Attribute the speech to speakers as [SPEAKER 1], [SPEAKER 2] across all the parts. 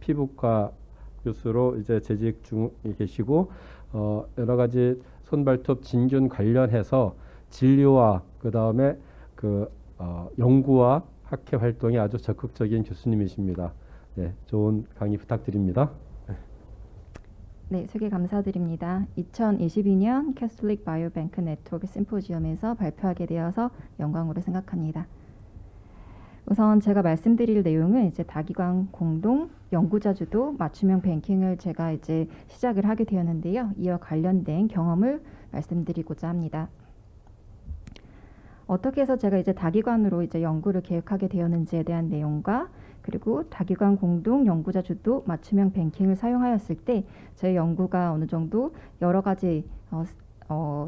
[SPEAKER 1] 피부과 교수로 이제 재직 중에 계시고 여러 가지 손발톱 진균 관련해서 진료와 그 다음에 연구와 학회 활동에 아주 적극적인 교수님이십니다. 네, 좋은 강의 부탁드립니다.
[SPEAKER 2] 네, 소개 감사드립니다. 2022년 캐톨릭 바이오뱅크 네트워크 심포지엄에서 발표하게 되어서 영광으로 생각합니다. 우선 제가 말씀드릴 내용은 이제 다기관 공동 연구자 주도 맞춤형 뱅킹을 제가 이제 시작을 하게 되었는데요. 이와 관련된 경험을 말씀드리고자 합니다. 어떻게 해서 제가 이제 다기관으로 이제 연구를 계획하게 되었는지에 대한 내용과 그리고 다기관 공동 연구자 주도 맞춤형 뱅킹을 사용하였을 때 제 연구가 어느 정도 여러 가지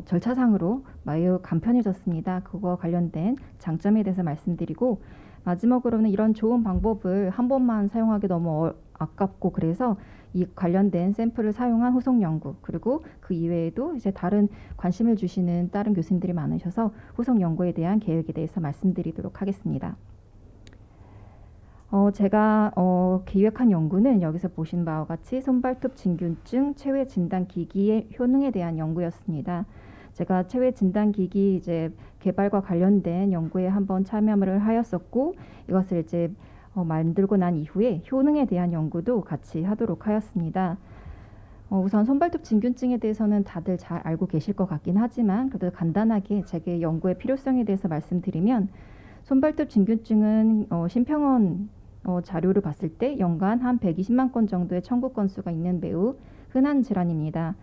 [SPEAKER 2] 절차상으로 매우 간편해졌습니다. 그거 관련된 장점에 대해서 말씀드리고 마지막으로는 이런 좋은 방법을 한 번만 사용하기 너무 아깝고 그래서 이 관련된 샘플을 사용한 후속 연구 그리고 그 이외에도 이제 다른 관심을 주시는 다른 교수님들이 많으셔서 후속 연구에 대한 계획에 대해서 말씀드리도록 하겠습니다. 제가 기획한 연구는 여기서 보신 바와 같이 손발톱 진균증 체외 진단 기기의 효능에 대한 연구였습니다. 제가 체외 진단 기기 이제 개발과 관련된 연구에 한번 참여를 하였었고 이것을 이제 만들고 난 이후에 효능에 대한 연구도 같이 하도록 하였습니다. 우선 손발톱 진균증에 대해서는 다들 잘 알고 계실 것 같긴 하지만 그래도 간단하게 제 연구의 필요성에 대해서 말씀드리면 손발톱 진균증은 심평원 자료를 봤을 때 연간 한 120만 건 정도의 청구 건수가 있는 매우 흔한 질환입니다.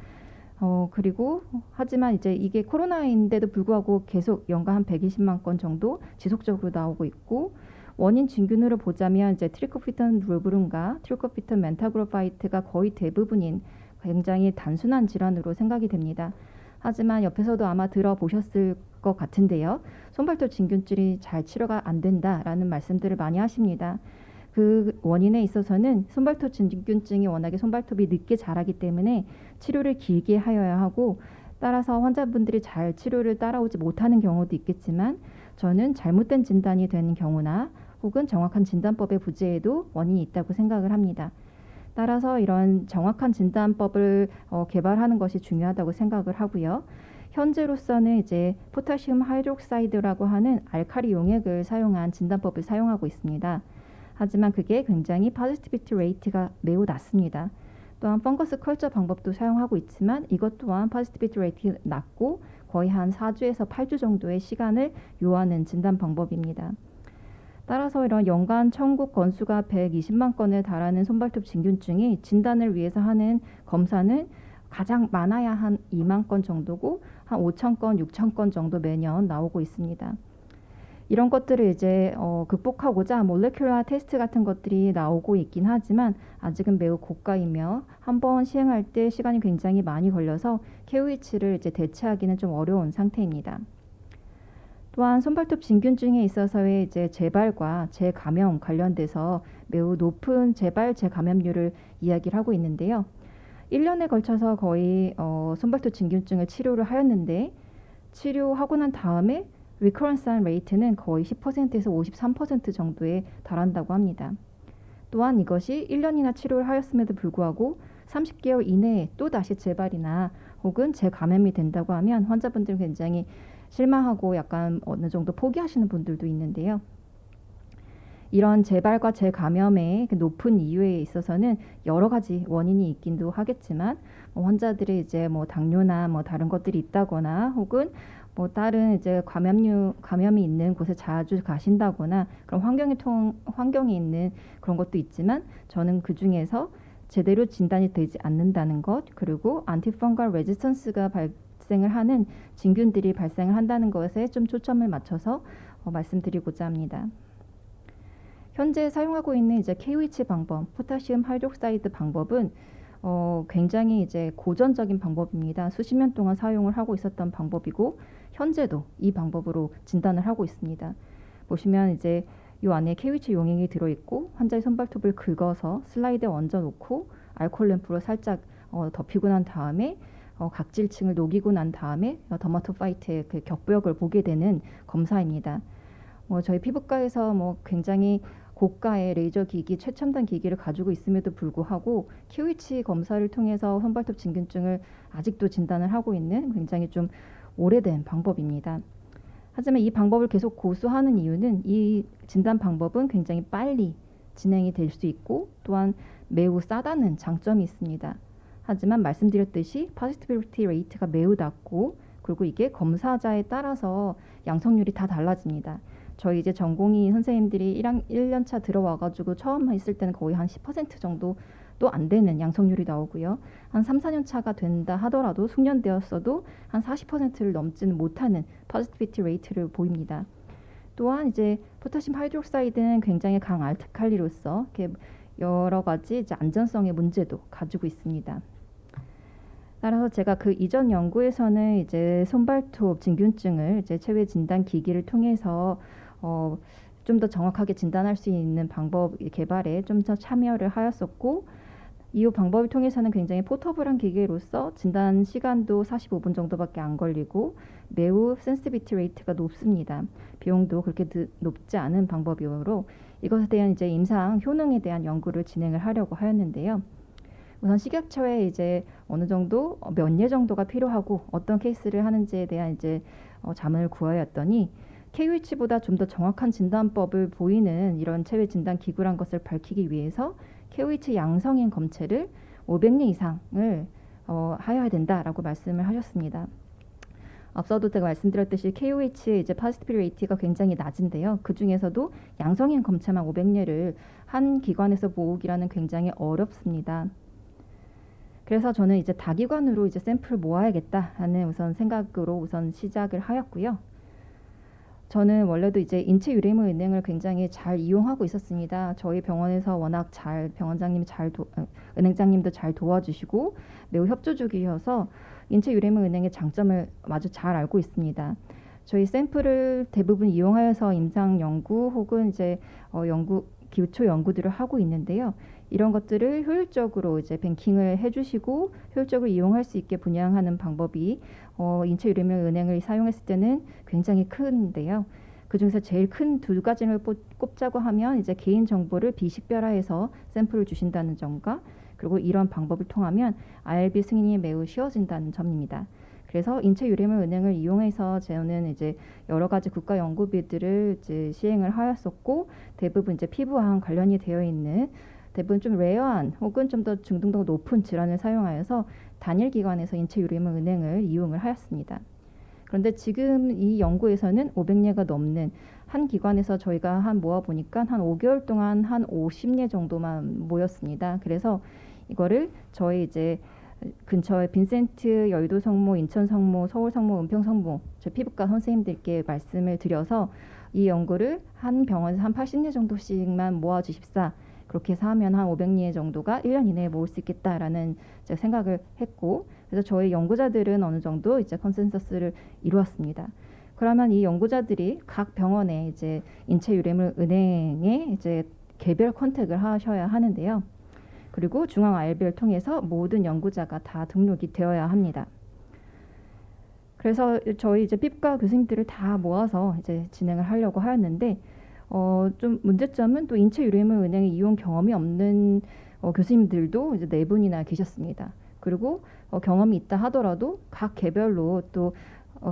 [SPEAKER 2] 그리고 하지만 이제 이게 코로나인데도 불구하고 계속 연간 한 120만 건 정도 지속적으로 나오고 있고 원인 진균으로 보자면 이제 트리코피톤 루브룸과 트리코피톤 멘타그로파이트가 거의 대부분인 굉장히 단순한 질환으로 생각이 됩니다. 하지만 옆에서도 아마 들어보셨을 것 같은데요. 손발톱 진균증이 잘 치료가 안 된다라는 말씀들을 많이 하십니다. 그 원인에 있어서는 손발톱 진균증이 워낙에 손발톱이 늦게 자라기 때문에 치료를 길게 하여야 하고 따라서 환자분들이 잘 치료를 따라오지 못하는 경우도 있겠지만 저는 잘못된 진단이 되는 경우나 혹은 정확한 진단법의 부재에도 원인이 있다고 생각을 합니다. 따라서 이런 정확한 진단법을 개발하는 것이 중요하다고 생각을 하고요. 현재로서는 이제 포타시움 하이드록사이드라고 하는 알칼리 용액을 사용한 진단법을 사용하고 있습니다. 하지만 그게 굉장히 파지티비티 레이트가 매우 낮습니다. 또한 펑거스 컬처 방법도 사용하고 있지만 이것 또한 파지티비티 레이트가 낮고 거의 한 4주에서 8주 정도의 시간을 요하는 진단 방법입니다. 따라서 이런 연간 청구 건수가 120만 건에 달하는 손발톱 진균증이 진단을 위해서 하는 검사는 가장 많아야 한 2만 건 정도고 한 5천 건, 6천 건 정도 매년 나오고 있습니다. 이런 것들을 이제 극복하고자 몰레큘러 테스트 같은 것들이 나오고 있긴 하지만 아직은 매우 고가이며 한번 시행할 때 시간이 굉장히 많이 걸려서 KOH를 이제 대체하기는 좀 어려운 상태입니다. 또한 손발톱 진균증에 있어서의 이제 재발과 재감염 관련돼서 매우 높은 재발, 재감염률을 이야기를 하고 있는데요. 1년에 걸쳐서 거의 손발톱 진균증을 치료를 하였는데 치료하고 난 다음에 리커런스한 레이트는 거의 10%에서 53% 정도에 달한다고 합니다. 또한 이것이 1년이나 치료를 하였음에도 불구하고 30개월 이내에 또다시 재발이나 혹은 재감염이 된다고 하면 환자분들은 굉장히 실망하고 약간 어느 정도 포기하시는 분들도 있는데요. 이런 재발과 재감염의 높은 이유에 있어서는 여러 가지 원인이 있긴도 하겠지만 환자들이 이제 당뇨나 다른 것들이 있다거나 혹은 다른 이제 감염이 있는 곳에 자주 가신다거나 그런 환경이 있는 그런 것도 있지만 저는 그 중에서 제대로 진단이 되지 않는다는 것 그리고 안티펑갈 레지스턴스가 발생을 하는 진균들이 발생을 한다는 것에 좀 초점을 맞춰서 말씀드리고자 합니다. 현재 사용하고 있는 이제 KOH 방법, 포타시움 하이드록사이드 방법은 굉장히 이제 고전적인 방법입니다. 수십 년 동안 사용을 하고 있었던 방법이고 현재도 이 방법으로 진단을 하고 있습니다. 보시면 이제 이 안에 KOH 용액이 들어있고 환자의 손발톱을 긁어서 슬라이드에 얹어 놓고 알코올 램프로 살짝 덮이고 난 다음에 각질층을 녹이고 난 다음에 더마토파이트의 그 격부역을 보게 되는 검사입니다. 저희 피부과에서 굉장히 고가의 레이저 기기, 최첨단 기기를 가지고 있음에도 불구하고 QH 검사를 통해서 손발톱 진균증을 아직도 진단을 하고 있는 굉장히 좀 오래된 방법입니다. 하지만 이 방법을 계속 고수하는 이유는 이 진단 방법은 굉장히 빨리 진행이 될 수 있고 또한 매우 싸다는 장점이 있습니다. 하지만 말씀드렸듯이 positivity rate가 매우 낮고 그리고 이게 검사자에 따라서 양성률이 다 달라집니다. 저희 이제 전공의 선생님들이 1년차 들어와가지고 처음 했을 때는 거의 한 10% 정도 또 안 되는 양성률이 나오고요. 한 3, 4년 차가 된다 하더라도 숙련되었어도 한 40%를 넘지는 못하는 positivity rate를 보입니다. 또한 이제 포타슘 하이드록사이드는 굉장히 강한 알칼리로서 이렇게 여러 가지 이제 안전성의 문제도 가지고 있습니다. 따라서 제가 그 이전 연구에서는 이제 손발톱 진균증을 이제 체외 진단 기기를 통해서 좀 더 정확하게 진단할 수 있는 방법 개발에 좀 더 참여를 하였었고 이 방법을 통해서는 굉장히 포터블한 기계로서 진단 시간도 45분 정도밖에 안 걸리고 매우 센시티비티 레이트가 높습니다. 비용도 그렇게 높지 않은 방법이므로 이것에 대한 이제 임상 효능에 대한 연구를 진행을 하려고 하였는데요. 우선 식약처에 이제 어느 정도 몇 년 정도가 필요하고 어떤 케이스를 하는지에 대한 이제 자문을 구하였더니 KUH보다 좀 더 정확한 진단법을 보이는 이런 체외 진단 기구란 것을 밝히기 위해서 KUH 양성인 검체를 500년 이상을 하여야 된다라고 말씀을 하셨습니다. 앞서도 제가 말씀드렸듯이 KUH의 이제 파지티비티 레이트가 굉장히 낮은데요. 그 중에서도 양성인 검체만 500례를 한 기관에서 모으기라는 굉장히 어렵습니다. 그래서 저는 이제 다기관으로 이제 샘플을 모아야겠다라는 우선 생각으로 우선 시작을 하였고요. 저는 원래도 이제 인체 유래물 은행을 굉장히 잘 이용하고 있었습니다. 저희 병원에서 워낙 잘 병원장님이 은행장님도 잘 도와주시고 매우 협조적이셔서 인체 유래물 은행의 장점을 아주 잘 알고 있습니다. 저희 샘플을 대부분 이용하여서 임상 연구 혹은 이제 기초 연구들을 하고 있는데요. 이런 것들을 효율적으로 이제 뱅킹을 해주시고 효율적으로 이용할 수 있게 분양하는 방법이 인체 유래물 은행을 사용했을 때는 굉장히 큰데요. 그 중에서 제일 큰 두 가지를 꼽자고 하면 이제 개인 정보를 비식별화해서 샘플을 주신다는 점과 그리고 이런 방법을 통하면 IRB 승인이 매우 쉬워진다는 점입니다. 그래서 인체 유래물 은행을 이용해서 저는 이제 여러 가지 국가 연구비들을 이제 시행을 하였었고 대부분 이제 피부와 관련이 되어 있는 대부분 좀 레어한 혹은 좀 더 중등도가 높은 질환을 사용하여서 단일 기관에서 인체 유래물 은행을 이용을 하였습니다. 그런데 지금 이 연구에서는 500례가 넘는 한 기관에서 저희가 모아보니까 한 5개월 동안 한 50례 정도만 모였습니다. 그래서 이거를 저희 이제 근처에 빈센트, 여의도 성모, 인천 성모, 서울 성모, 은평 성모 저 피부과 선생님들께 말씀을 드려서 이 연구를 한 병원에서 한 80례 정도씩만 모아주십사. 그렇게 해서 하면 한 500례 정도가 1년 이내에 모을 수 있겠다라는 제가 생각을 했고 그래서 저희 연구자들은 어느 정도 이제 컨센서스를 이루었습니다. 그러면 이 연구자들이 각 병원에 이제 인체 유래물 은행에 이제 개별 컨택을 하셔야 하는데요. 그리고 중앙 IRB를 통해서 모든 연구자가 다 등록이 되어야 합니다. 그래서 저희 이제 피부과 교수님들을 다 모아서 이제 진행을 하려고 하였는데 좀 문제점은 또 인체 유래물 은행의 이용 경험이 없는 교수님들도 이제 4분이나 계셨습니다. 그리고 경험이 있다 하더라도 각 개별로 또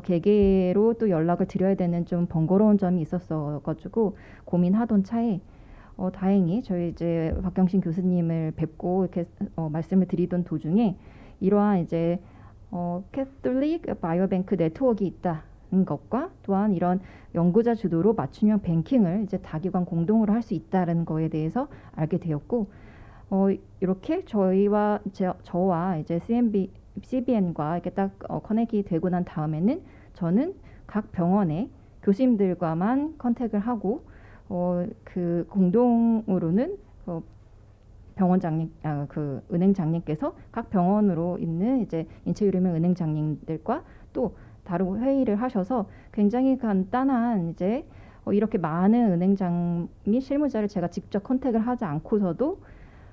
[SPEAKER 2] 개개로 또 연락을 드려야 되는 좀 번거로운 점이 있었어가지고 고민하던 차에 다행히 저희 이제 박경신 교수님을 뵙고 이렇게 말씀을 드리던 도중에 이러한 이제 캐톨릭 바이오뱅크 네트워크가 있다는 것과 또한 이런 연구자 주도로 맞춤형 뱅킹을 이제 다기관 공동으로 할 수 있다는 거에 대해서 알게 되었고 이렇게 저와 이제 CBN과 이렇게 딱 커넥이 되고 난 다음에는 저는 각 병원의 교수님들과만 컨택을 하고 그 공동으로는 병원장님, 그 은행장님께서 각 병원으로 있는 이제 인체 유래물 은행장님들과 또 다른 회의를 하셔서 굉장히 간단한 이제 이렇게 많은 은행장 및 실무자를 제가 직접 컨택을 하지 않고서도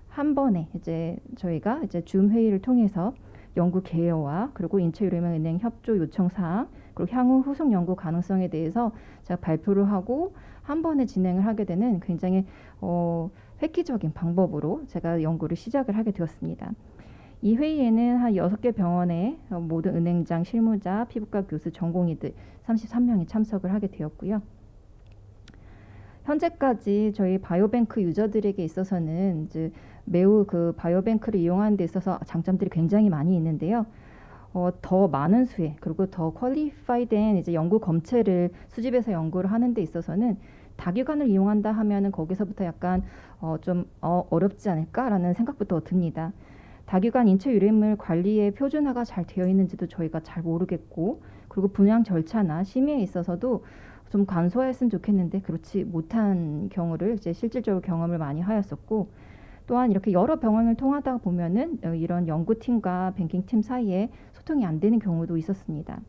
[SPEAKER 2] 한 번에 이제 저희가 이제 줌 회의를 통해서 연구 개요와 그리고 인체 유래물 은행 협조 요청 사항 그리고 향후 후속 연구 가능성에 대해서 제가 발표를 하고 한 번에 진행을 하게 되는 굉장히 획기적인 방법으로 제가 연구를 시작을 하게 되었습니다. 이 회의에는 한 6개 병원의 모든 은행장, 실무자, 피부과 교수, 전공의들 33명이 참석을 하게 되었고요. 현재까지 저희 바이오뱅크 유저들에게 있어서는 이제 매우 그 바이오뱅크를 이용하는 데 있어서 장점들이 굉장히 많이 있는데요. 더 많은 수의 그리고 더 퀄리파이된 이제 연구 검체를 수집해서 연구를 하는 데 있어서는 다기관을 이용한다 하면은 거기서부터 약간 좀 어렵지 않을까라는 생각부터 듭니다. 다기관 인체 유래물 관리의 표준화가 잘 되어 있는지도 저희가 잘 모르겠고, 그리고 분양 절차나 심의에 있어서도 좀 간소화했으면 좋겠는데 그렇지 못한 경우를 이제 실질적으로 경험을 많이 하였었고, 또한 이렇게 여러 병원을 통하다 보면은 이런 연구팀과 뱅킹팀 사이에 소통이 안 되는 경우도 있었습니다.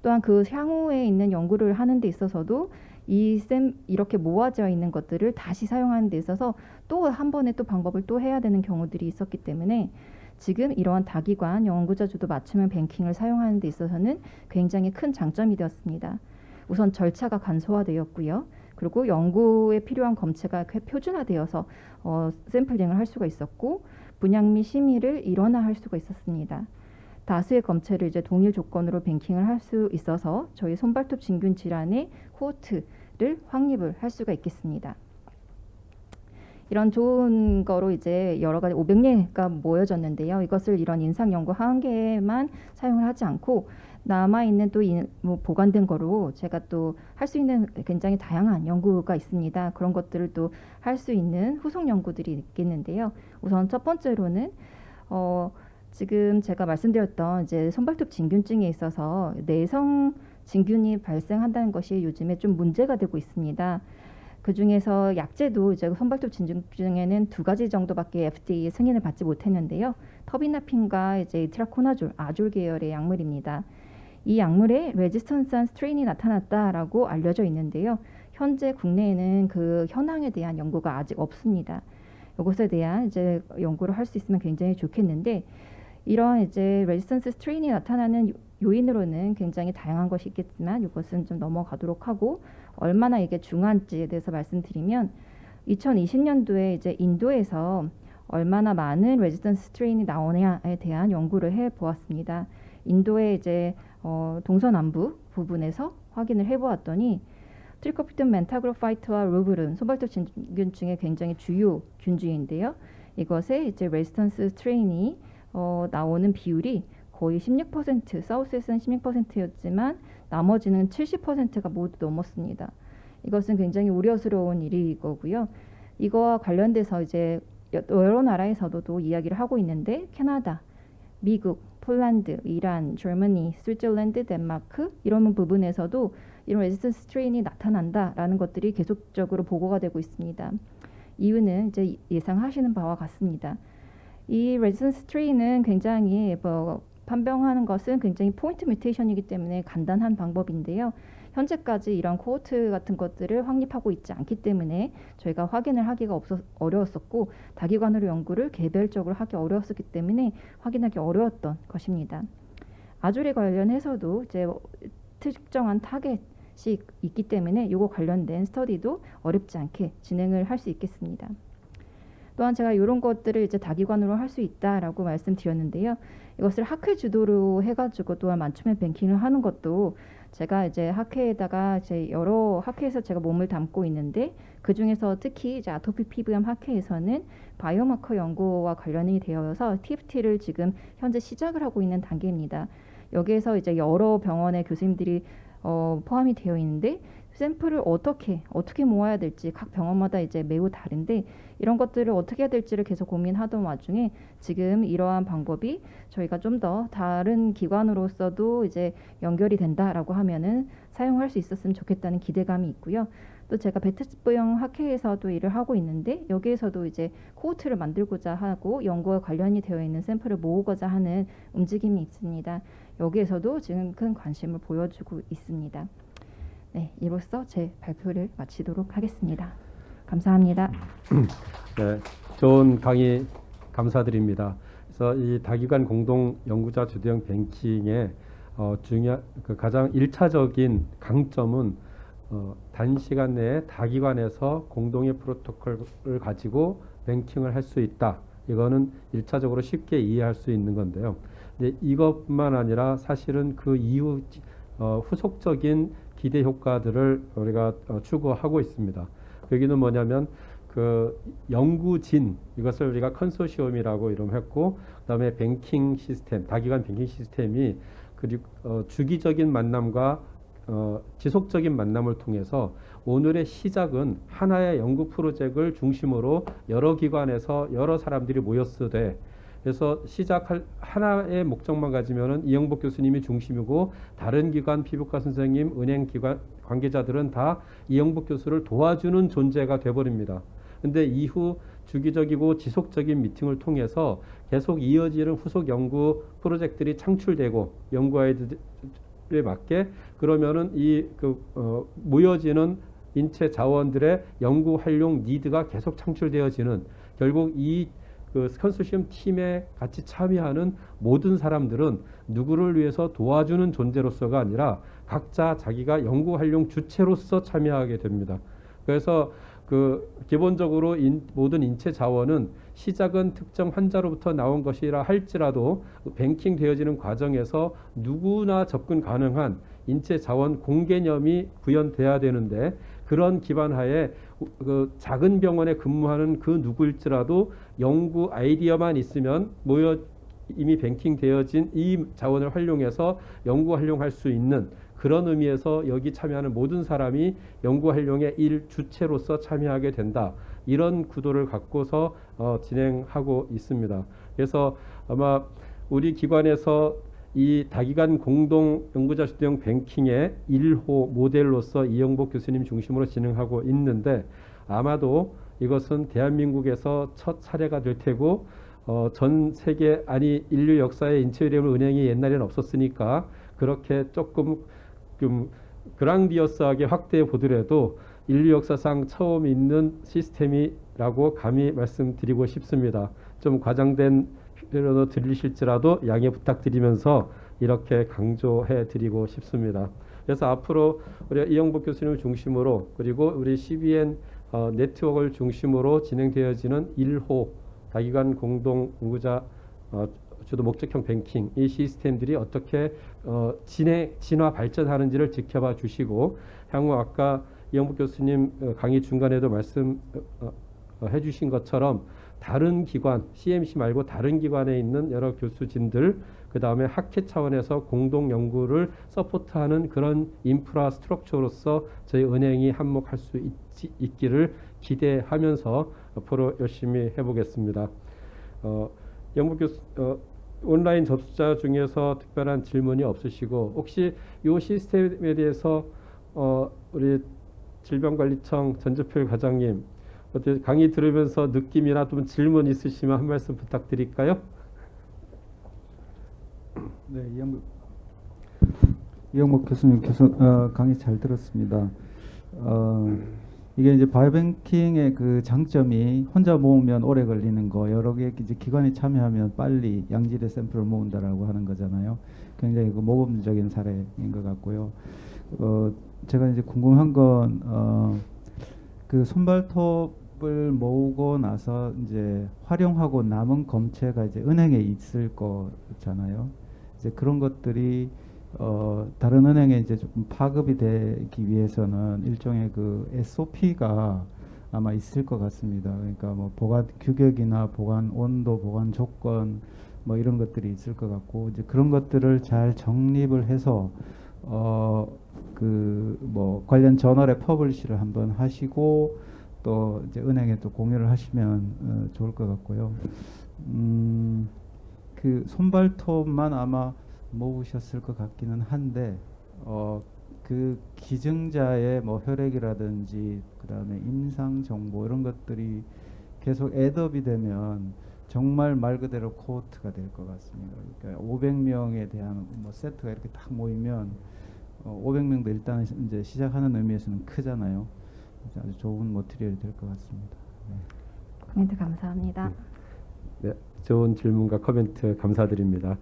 [SPEAKER 2] 또한 그 향후에 있는 연구를 하는 데 있어서도 이렇게 모아져 있는 것들을 다시 사용하는 데 있어서 또 한 번에 또 방법을 또 해야 되는 경우들이 있었기 때문에 지금 이러한 다기관 연구자 주도 맞춤형 뱅킹을 사용하는 데 있어서는 굉장히 큰 장점이 되었습니다. 우선 절차가 간소화되었고요. 그리고 연구에 필요한 검체가 표준화되어서 샘플링을 할 수가 있었고, 분양 및 심의를 일원화할 수가 있었습니다. 다수의 검체를 이제 동일 조건으로 뱅킹을 할 수 있어서 저희 손발톱 진균 질환의 코호트를 확립을 할 수가 있겠습니다. 이런 좋은 거로 이제 여러 가지 500개가 모여졌는데요. 이것을 이런 인상 연구 한 개만 사용을 하지 않고 남아 있는 또 보관된 거로 제가 또 할 수 있는 굉장히 다양한 연구가 있습니다. 그런 것들을 또 할 수 있는 후속 연구들이 있겠는데요. 우선 첫 번째로는 지금 제가 말씀드렸던 이제 손발톱 진균증에 있어서 내성 진균이 발생한다는 것이 요즘에 좀 문제가 되고 있습니다. 그 중에서 약제도 이제 손발톱 진균증에는 2가지 정도밖에 FDA 승인을 받지 못했는데요. 터비나핀과 이제 이트라코나졸, 아졸 계열의 약물입니다. 이 약물에 레지스턴스한 스트레인이 나타났다라고 알려져 있는데요. 현재 국내에는 그 현황에 대한 연구가 아직 없습니다. 이것에 대한 이제 연구를 할 수 있으면 굉장히 좋겠는데, 이러한 이제 레지스턴스 스트레인이 나타나는 요인으로는 굉장히 다양한 것이 있겠지만 이것은 좀 넘어가도록 하고, 얼마나 이게 중요한지에 대해서 말씀드리면 2020년도에 이제 인도에서 얼마나 많은 레지스턴스 스트레인이 나오냐에 대한 연구를 해 보았습니다. 인도의 이제 동서남부 부분에서 확인을 해 보았더니 트리코피톤 멘타그로파이트와 루브른 손발톱 진균증의 굉장히 주요 균주인데요. 이것에 이제 레지스턴스 스트레인이 나오는 비율이 거의 16%, 사우스에서는 16%였지만 나머지는 70%가 모두 넘었습니다. 이것은 굉장히 우려스러운 일이거고요. 이거와 관련돼서 이제 여러 나라에서도 또 이야기를 하고 있는데, 캐나다, 미국, 폴란드, 이란, 저머니, 스위tzerland, 덴마크 이런 부분에서도 이런 레지스턴스 스트레인이 나타난다라는 것들이 계속적으로 보고가 되고 있습니다. 이유는 이제 예상하시는 바와 같습니다. 이 레지스턴스 스트레인은 굉장히 판명하는 것은 굉장히 포인트 뮤테이션이기 때문에 간단한 방법인데요. 현재까지 이런 코호트 같은 것들을 확립하고 있지 않기 때문에 저희가 확인을 하기가 어려웠었고, 다기관으로 연구를 개별적으로 하기 어려웠었기 때문에 확인하기 어려웠던 것입니다. 아졸에 관련해서도 이제 특정한 타겟이 있기 때문에 이거 관련된 스터디도 어렵지 않게 진행을 할 수 있겠습니다. 또한 제가 이런 것들을 이제 다기관으로 할 수 있다라고 말씀드렸는데요. 이것을 학회 주도로 해가지고 또한 맞춤형 뱅킹을 하는 것도 제가 이제 학회에다가 이제 여러 학회에서 제가 몸을 담고 있는데, 그 중에서 특히 이제 아토피 피부염 학회에서는 바이오마커 연구와 관련이 되어서 TFT를 지금 현재 시작을 하고 있는 단계입니다. 여기에서 이제 여러 병원의 교수님들이 포함이 되어 있는데, 샘플을 어떻게 모아야 될지 각 병원마다 이제 매우 다른데, 이런 것들을 어떻게 해야 될지를 계속 고민하던 와중에 지금 이러한 방법이 저희가 좀 더 다른 기관으로서도 이제 연결이 된다라고 하면은 사용할 수 있었으면 좋겠다는 기대감이 있고요. 또 제가 베트스부영 학회에서도 일을 하고 있는데, 여기에서도 이제 코호트를 만들고자 하고 연구와 관련이 되어 있는 샘플을 모으고자 하는 움직임이 있습니다. 여기에서도 지금 큰 관심을 보여주고 있습니다. 네, 이로써 제 발표를 마치도록 하겠습니다. 감사합니다.
[SPEAKER 1] 네, 좋은 강의 감사드립니다. 그래서 이 다기관 공동 연구자 주도형 뱅킹의 중요한 그 가장 일차적인 강점은 단시간 내에 다기관에서 공동의 프로토콜을 가지고 뱅킹을 할 수 있다. 이거는 일차적으로 쉽게 이해할 수 있는 건데요. 근데 이것뿐만 아니라 사실은 그 이후 후속적인 기대 효과들을 우리가 추구하고 있습니다. 여기는 뭐냐면 그 연구진 이것을 우리가 컨소시엄이라고 이름했고, 그다음에 뱅킹 시스템, 다기관 뱅킹 시스템이 그리고 주기적인 만남과 지속적인 만남을 통해서 오늘의 시작은 하나의 연구 프로젝트를 중심으로 여러 기관에서 여러 사람들이 모였으되, 그래서 시작할 하나의 목적만 가지면은 이영복 교수님이 중심이고 다른 기관 피부과 선생님, 은행 기관 관계자들은 다 이영복 교수를 도와주는 존재가 돼버립니다. 근데 이후 주기적이고 지속적인 미팅을 통해서 계속 이어지는 후속 연구 프로젝트들이 창출되고 연구 아이들에 맞게 그러면은 모여지는 인체 자원들의 연구 활용 니드가 계속 창출되어지는, 결국 그 컨소시엄 팀에 같이 참여하는 모든 사람들은 누구를 위해서 도와주는 존재로서가 아니라 각자 자기가 연구 활용 주체로서 참여하게 됩니다. 그래서 기본적으로 모든 인체 자원은 시작은 특정 환자로부터 나온 것이라 할지라도 뱅킹 되어지는 과정에서 누구나 접근 가능한 인체 자원 공개념이 구현돼야 되는데, 그런 기반 하에 그 작은 병원에 근무하는 그 누구일지라도 연구 아이디어만 있으면 이미 뱅킹 되어진 이 자원을 활용해서 연구 활용할 수 있는, 그런 의미에서 여기 참여하는 모든 사람이 연구 활용의 일 주체로서 참여하게 된다. 이런 구도를 갖고서 진행하고 있습니다. 그래서 아마 우리 기관에서 이 다기관 공동 연구자 주도형 뱅킹의 1호 모델로서 이영복 교수님 중심으로 진행하고 있는데, 아마도 이것은 대한민국에서 첫 사례가 될 테고 전 세계 아니 인류 역사에 인체의료물 은행이 옛날에는 없었으니까 그렇게 조금 좀 그랑디어스하게 확대해 보더라도 인류 역사상 처음 있는 시스템이라고 감히 말씀드리고 싶습니다. 좀 과장된 표현으로 들리실지라도 양해 부탁드리면서 이렇게 강조해 드리고 싶습니다. 그래서 앞으로 우리 이영복 교수님을 중심으로 그리고 우리 CBN 네트워크를 중심으로 진행되어지는 1호 다기관 공동 연구자 주도 목적형 뱅킹, 이 시스템들이 어떻게 진화 발전하는지를 지켜봐 주시고, 향후 아까 이영복 교수님 강의 중간에도 말씀해 주신 것처럼 다른 기관, CMC 말고 다른 기관에 있는 여러 교수진들, 그 다음에 학회 차원에서 공동 연구를 서포트하는 그런 인프라 스트럭처로서 저희 은행이 한몫할 수 있기를 기대하면서 앞으로 열심히 해보겠습니다. 영복 교수 온라인 접수자 중에서 특별한 질문이 없으시고, 혹시 이 시스템에 대해서 우리 질병관리청 전재필 과장님 어떻게 강의 들으면서 느낌이나 좀 질문 있으시면 한 말씀 부탁드릴까요?
[SPEAKER 3] 네, 이영복 교수님 강의 잘 들었습니다. 이게 이제 바이오뱅킹의 그 장점이 혼자 모으면 오래 걸리는 거, 여러 개 이제 기관이 참여하면 빨리 양질의 샘플을 모은다라고 하는 거잖아요. 굉장히 그 모범적인 사례인 것 같고요. 제가 이제 궁금한 건 그 손발톱을 모으고 나서 이제 활용하고 남은 검체가 이제 은행에 있을 거잖아요. 이제 그런 것들이 다른 은행에 이제 조금 파급이 되기 위해서는 일종의 그 SOP가 아마 있을 것 같습니다. 그러니까 뭐 보관 규격이나 보관 온도, 보관 조건 뭐 이런 것들이 있을 것 같고, 이제 그런 것들을 잘 정립을 해서 그 뭐 관련 저널에 퍼블리시를 한번 하시고 또 이제 은행에 또 공유를 하시면 좋을 것 같고요. 그 손발톱만 아마 모으셨을 것 같기는 한데 그 기증자의 뭐 혈액이라든지 그다음에 임상 정보 이런 것들이 계속 애드업이 되면 정말 말 그대로 코호트가 될 것 같습니다. 그러니까 500명에 대한 뭐 세트가 이렇게 딱 모이면 500명도 일단 이제 시작하는 의미에서는 크잖아요. 아주 좋은 머티리얼이 될 것 같습니다. 네.
[SPEAKER 2] 코멘트 감사합니다.
[SPEAKER 1] 네, 좋은 질문과 코멘트 감사드립니다.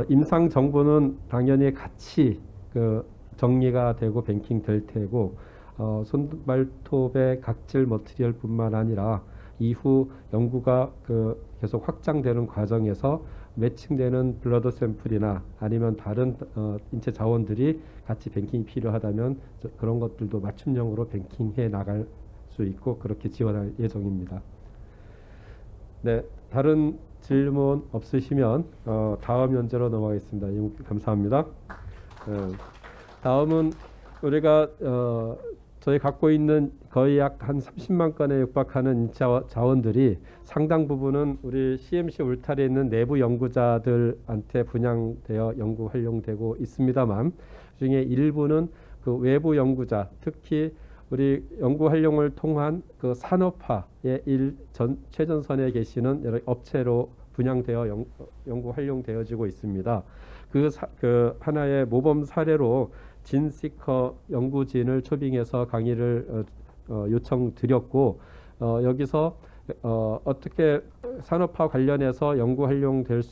[SPEAKER 1] 임상 정보는 당연히 같이 그 정리가 되고 뱅킹 될 테고 손발톱의 각질 머티리얼뿐만 아니라 이후 연구가 그 계속 확장되는 과정에서 매칭되는 블러드 샘플이나 아니면 다른 인체 자원들이 같이 뱅킹이 필요하다면 그런 것들도 맞춤형으로 뱅킹해 나갈 수 있고 그렇게 지원할 예정입니다. 네, 다른 질문 없으시면 다음 연재로 넘어가겠습니다. 감사합니다. 다음은 우리가 저희 갖고 있는 거의 약 한 30만 건에 육박하는 인체 자원들이 상당 부분은 우리 CMC 울타리에 있는 내부 연구자들한테 분양되어 연구 활용되고 있습니다만 그중에 일부는 그 외부 연구자, 특히 우리 연구 활용을 통한 그 산업화의 최전선에 계시는 여러 업체로 분양되어 연구 활용되어지고 있습니다. 그 하나의 모범 사례로 진시커 연구진을 초빙해서 강의를 요청드렸고 여기서 어떻게 산업화 관련해서 연구 활용될 수